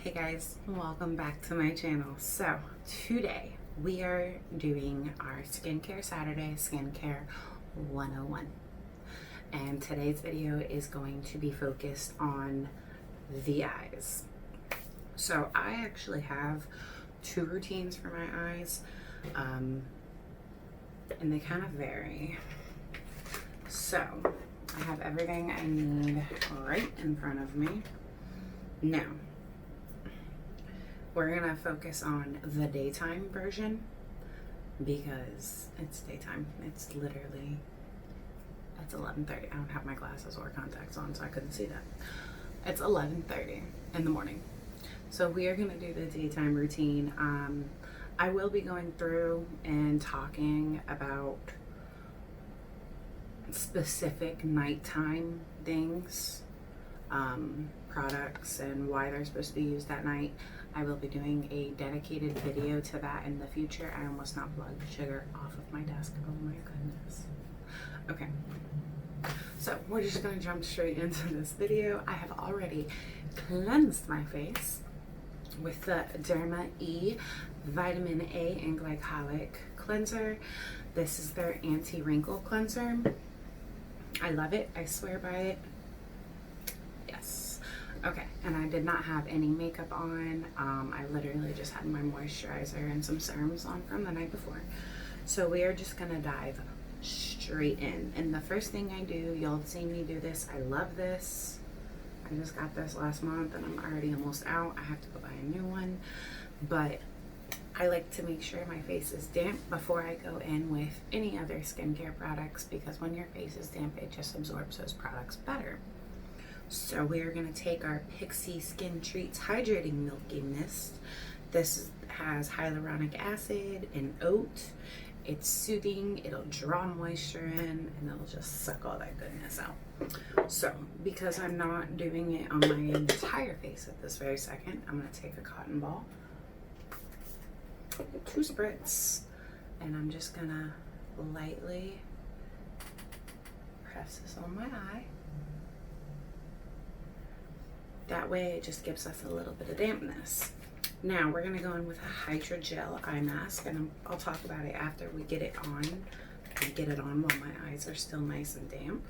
Hey guys, welcome back to my channel. So today we are doing our skincare Saturday skincare 101, and today's video is going to be focused on the eyes. So I actually have two routines for my eyes, and they kind of vary. So I have everything I need right in front of me. Now we're gonna focus on the daytime version because it's daytime. It's 11:30. I don't have my glasses or contacts on, so I couldn't see that. It's 11:30 in the morning. So we are gonna do the daytime routine. I will be going through and talking about specific nighttime things, products, and why they're supposed to be used at night. I will be doing a dedicated video to that in the future. I almost knocked blood sugar off of my desk. Oh my goodness. Okay, so we're just gonna jump straight into this video. I have already cleansed my face with the Derma E Vitamin A and Glycolic Cleanser. This is their anti-wrinkle cleanser. I love it. I swear by it. Yes. Okay, and I did not have any makeup on. I literally just had my moisturizer and some serums on from the night before. So we are just gonna dive straight in. And the first thing I do, you'll have seen me do this. I love this. I just got this last month and I'm already almost out. I have to go buy a new one. But I like to make sure my face is damp before I go in with any other skincare products, because when your face is damp, it just absorbs those products better. So we are going to take our Pixie Skin Treats Hydrating Milky Mist. This has hyaluronic acid and oat. It's soothing, it'll draw moisture in, and it'll just suck all that goodness out. So because I'm not doing it on my entire face at this very second, I'm going to take a cotton ball, 2 spritz, and I'm just going to lightly press this on my eye. That way it just gives us a little bit of dampness. Now we're gonna go in with a hydrogel eye mask, and I'll talk about it after we get it on. I get it on while my eyes are still nice and damp.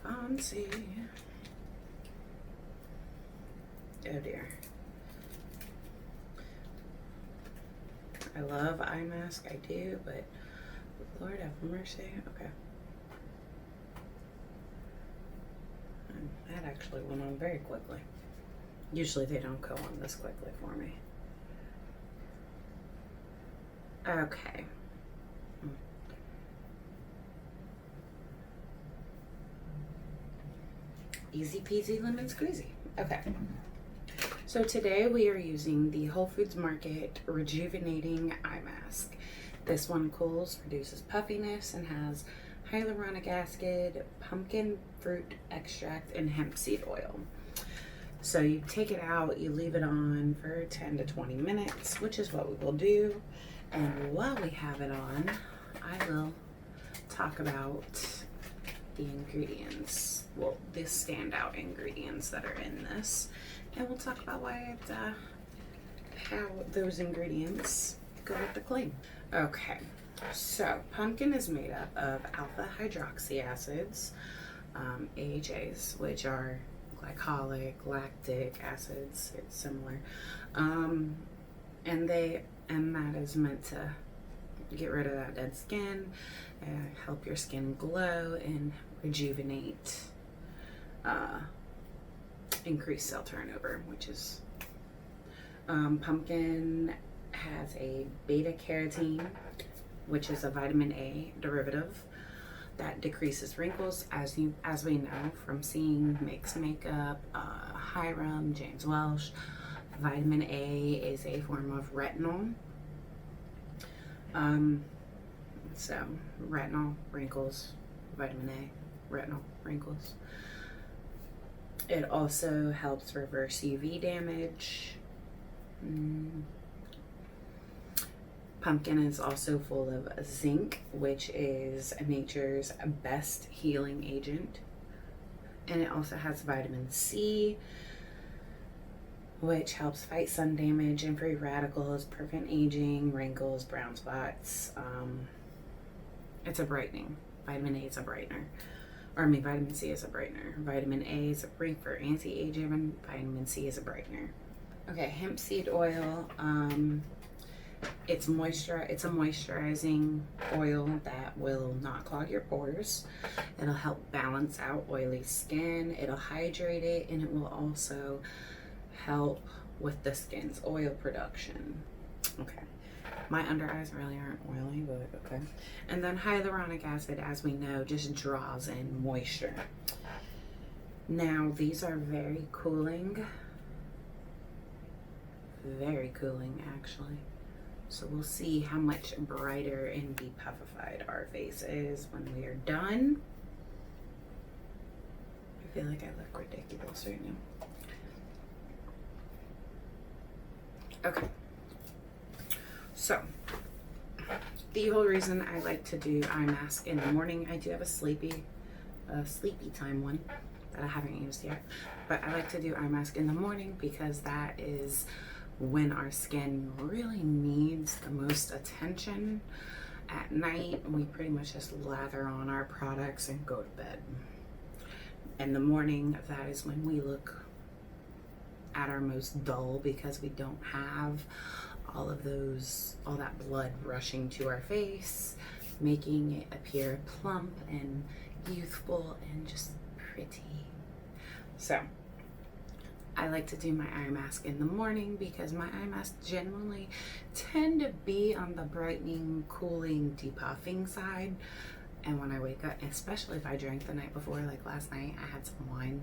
Fancy. Oh dear. I love eye mask, I do, but Lord have mercy. Okay. That actually went on very quickly. Usually they don't go on this quickly for me. Okay. Easy peasy lemon squeezy. Okay. So today we are using the Whole Foods Market Rejuvenating Eye Mask. This one cools, reduces puffiness, and has hyaluronic acid, pumpkin fruit extract, and hemp seed oil. So you take it out, you leave it on for 10 to 20 minutes, which is what we will do. And while we have it on, I will talk about the ingredients. Well, the standout ingredients that are in this. And we'll talk about why it, how those ingredients go with the claim. Okay. So, pumpkin is made up of alpha hydroxy acids, AHAs, which are glycolic, lactic acids. It's similar, and that is meant to get rid of that dead skin, help your skin glow, and rejuvenate, increase cell turnover, which is pumpkin has a beta carotene, which is a vitamin A derivative that decreases wrinkles, as we know from seeing Mix Makeup, Hiram, James Welsh. Vitamin A is a form of retinol. So retinol, wrinkles, vitamin A, retinol, wrinkles. It also helps reverse UV damage. Pumpkin is also full of zinc, which is nature's best healing agent. And it also has vitamin C, which helps fight sun damage and free radicals, prevent aging, wrinkles, brown spots. It's a brightening. Vitamin A is a brightener. Or I mean, vitamin C is a brightener. Vitamin A is a for anti-aging, and vitamin C is a brightener. Okay, hemp seed oil. It's a moisturizing oil that will not clog your pores. It'll help balance out oily skin. It'll hydrate it, and it will also help with the skin's oil production. Okay. My under eyes really aren't oily, but okay. And then hyaluronic acid, as we know, just draws in moisture. Now, these are very cooling. Very cooling, actually. So we'll see how much brighter and depuffied our face is when we are done. I feel like I look ridiculous right now. Okay. So, the whole reason I like to do eye mask in the morning, I do have a sleepy time one that I haven't used yet, but I like to do eye mask in the morning because that is when our skin really needs the most attention. At night, we pretty much just lather on our products and go to bed. In the morning, that is when we look at our most dull because we don't have all that blood rushing to our face, making it appear plump and youthful and just pretty. So I like to do my eye mask in the morning because my eye masks generally tend to be on the brightening, cooling, depuffing side. And when I wake up, especially if I drank the night before, like last night, I had some wine.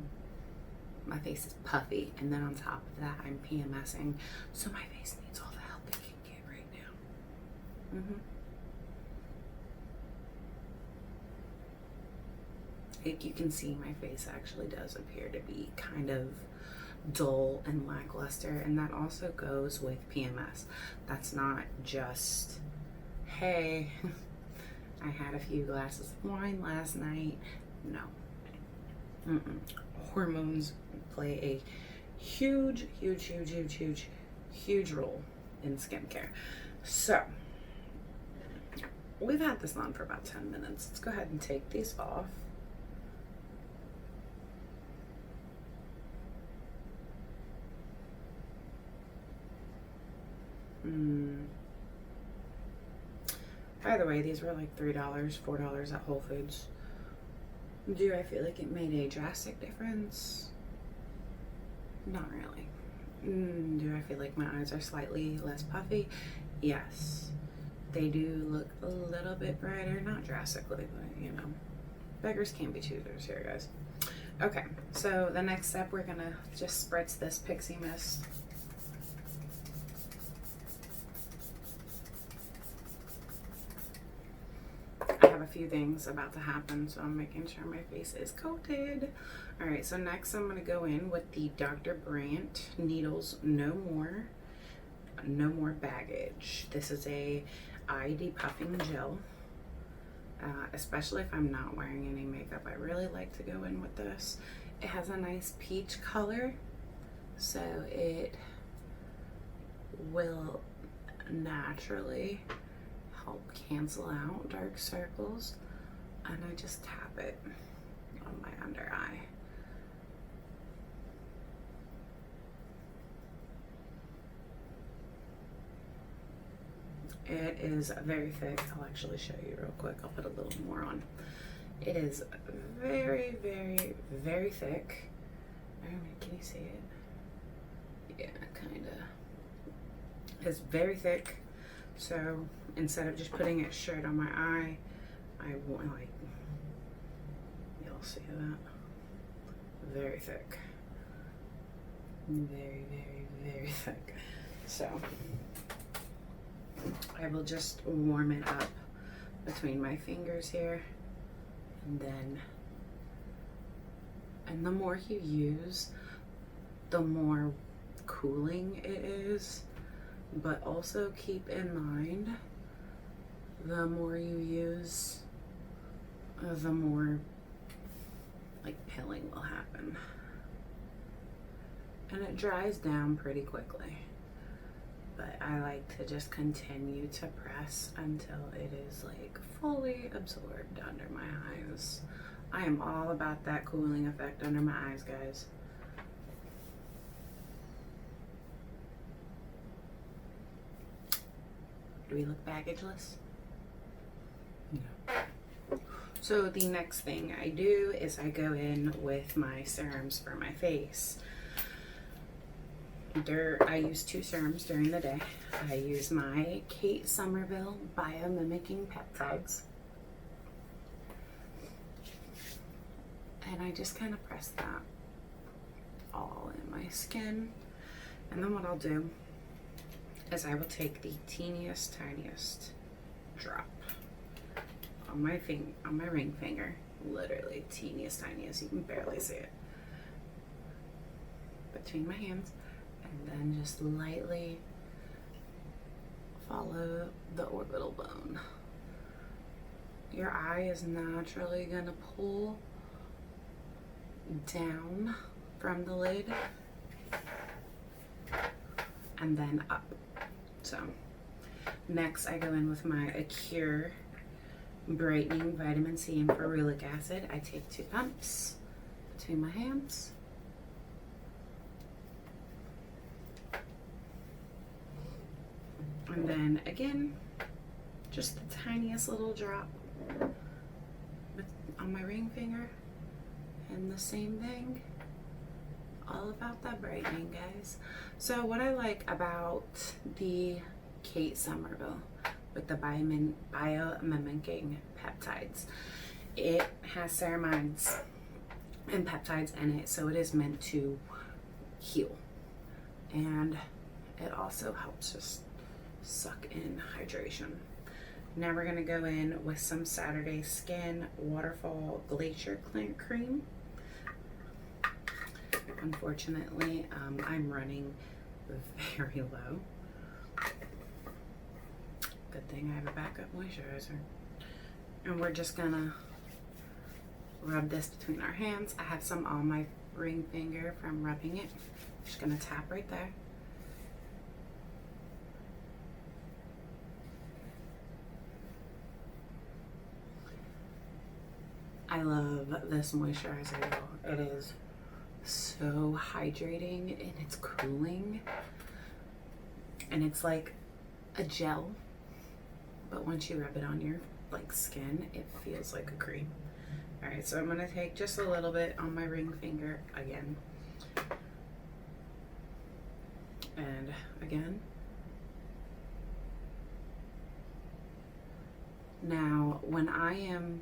My face is puffy, and then on top of that, I'm PMSing, so my face needs all the help it can get right now. Like you can see, my face actually does appear to be kind of dull and lackluster, and that also goes with PMS. That's not just, hey, I had a few glasses of wine last night. No. Hormones play a huge role in skincare. So we've had this on for about 10 minutes. Let's go ahead and take these off. By the way, these were like $3, $4 at Whole Foods. Do I feel like it made a drastic difference? Not really. Do I feel like my eyes are slightly less puffy? Yes. They do look a little bit brighter, not drastically, but you know, beggars can't be choosers here, guys. Okay, so the next step, we're gonna just spritz this pixie mist. I have a few things about to happen, so I'm making sure my face is coated. All right, so next I'm gonna go in with the Dr. Brandt Needles No More Baggage. This is a eye depuffing gel. Especially if I'm not wearing any makeup, I really like to go in with this. It has a nice peach color, so it will naturally help cancel out dark circles, and I just tap it on my under eye. It is very thick. I'll actually show you real quick. I'll put a little more on. It is very, very, very thick. I mean, can you see it? Yeah, kind of. It's very thick. So instead of just putting it straight on my eye, I want, like, you'll see that. Very thick. Very, very, very thick. So I will just warm it up between my fingers here, and the more you use, the more cooling it is. But also keep in mind, the more you use, the more like pilling will happen. and it dries down pretty quickly. But I like to just continue to press until it is like fully absorbed under my eyes. I am all about that cooling effect under my eyes, guys. Do we look baggageless? No. So the next thing I do is I go in with my serums for my face. I use 2 serums during the day. I use my Kate Somerville biomimicking peptides. And I just kind of press that all in my skin. And then what I'll do is I will take the teeniest, tiniest drop on my ring finger. Literally teeniest, tiniest. You can barely see it. Between my hands. And then just lightly follow the orbital bone. Your eye is naturally gonna pull down from the lid and then up. So next I go in with my Acure brightening vitamin C and ferulic acid. I take 2 pumps between my hands. And then again, just the tiniest little drop on my ring finger. And the same thing, all about that brightening, guys. So what I like about the Kate Somerville with the biomimicking peptides, it has ceramides and peptides in it, so it is meant to heal. And it also helps just suck in hydration. Now we're gonna go in with some Saturday Skin Waterfall Glacier Cream. Unfortunately, I'm running very low. Good thing I have a backup moisturizer. And we're just gonna rub this between our hands. I have some on my ring finger from rubbing it. Just gonna tap right there. I love this moisturizer, though. It is so hydrating and it's cooling. And it's like a gel, but once you rub it on your skin, it feels like a cream. All right, so I'm gonna take just a little bit on my ring finger again. And again. Now, when I am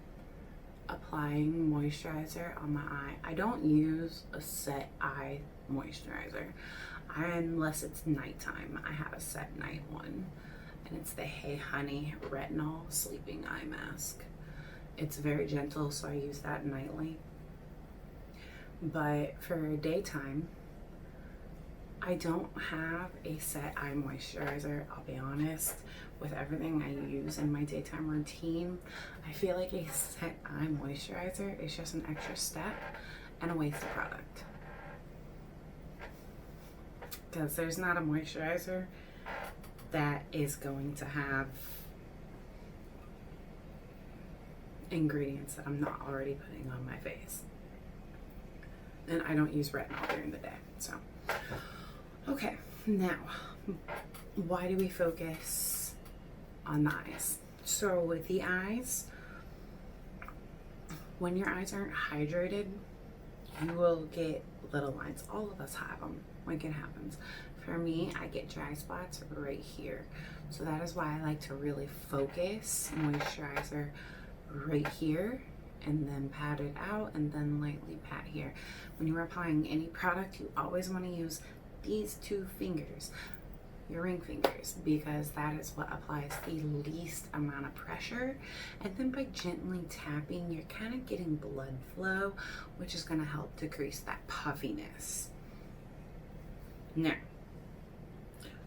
applying moisturizer on my eye, I don't use a set eye moisturizer unless it's nighttime. I have a set night one, and it's the Hey Honey Retinol Sleeping Eye Mask. It's very gentle, so I use that nightly. But for daytime, I don't have a set eye moisturizer, I'll be honest. With everything I use in my daytime routine, I feel like a set eye moisturizer is just an extra step and a waste of product. Because there's not a moisturizer that is going to have ingredients that I'm not already putting on my face. And I don't use retinol during the day, so. Okay, now, why do we focus on the eyes? So with the eyes, when your eyes aren't hydrated, you will get little lines. All of us have them, like it happens. For me, I get dry spots right here. So that is why I like to really focus moisturizer right here and then pat it out and then lightly pat here. When you're applying any product, you always want to use these 2 fingers, your ring fingers, because that is what applies the least amount of pressure. And then by gently tapping, you're kind of getting blood flow, which is going to help decrease that puffiness. Now,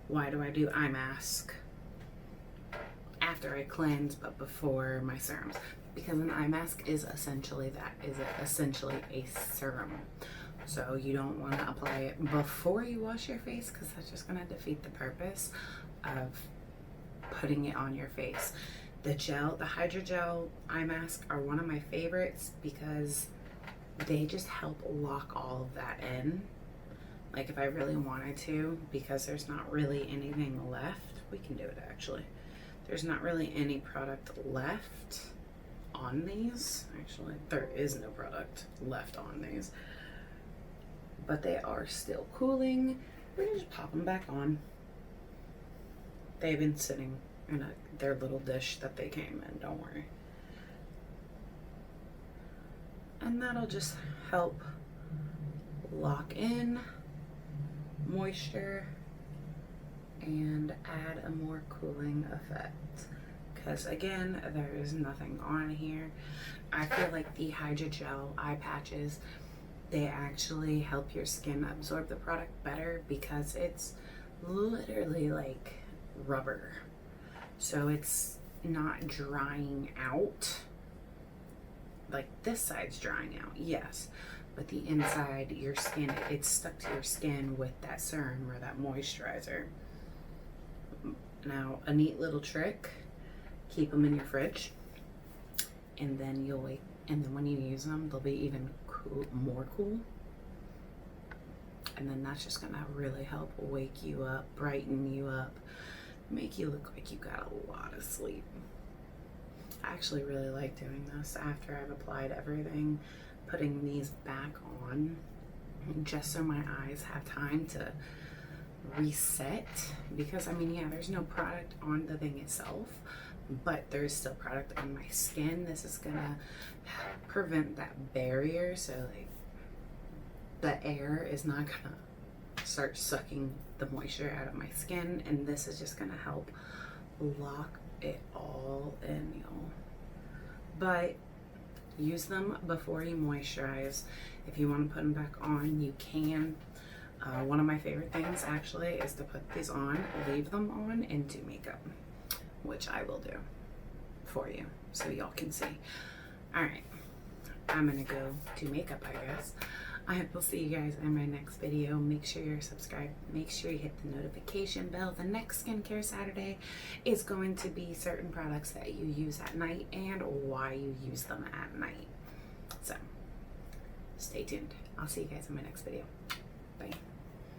why do I do eye mask after I cleanse but before my serums? Because an eye mask is essentially that, is essentially a serum. So you don't want to apply it before you wash your face, because that's just going to defeat the purpose of putting it on your face. The hydrogel eye mask are one of my favorites because they just help lock all of that in. Like if I really wanted to, because there's not really anything left, we can do it actually. There's not really any product left on these. Actually, there is no product left on these, but they are still cooling. We're gonna just pop them back on. They've been sitting in their little dish that they came in, don't worry. And that'll just help lock in moisture and add a more cooling effect. Because again, there is nothing on here. I feel like the hydrogel eye patches, they actually help your skin absorb the product better because it's literally like rubber. So it's not drying out. Like this side's drying out, yes. But the inside, your skin, it's stuck to your skin with that serum or that moisturizer. Now, a neat little trick, keep them in your fridge, and then and then when you use them, they'll be even more cool. And then that's just gonna really help wake you up, brighten you up, make you look like you got a lot of sleep. I actually really like doing this after I've applied everything, putting these back on just so my eyes have time to reset, because I mean, yeah, there's no product on the thing itself, but there's still product on my skin. This is gonna prevent that barrier, so like the air is not gonna start sucking the moisture out of my skin, and this is just gonna help lock it all in, y'all. But use them before you moisturize. If you want to put them back on, you can. One of my favorite things actually is to put these on, leave them on, and do makeup, which I will do for you so y'all can see. All right, I'm gonna go do makeup, I guess. I will see you guys in my next video. Make sure you're subscribed. Make sure you hit the notification bell. The next Skincare Saturday is going to be certain products that you use at night and why you use them at night. So stay tuned. I'll see you guys in my next video. Bye.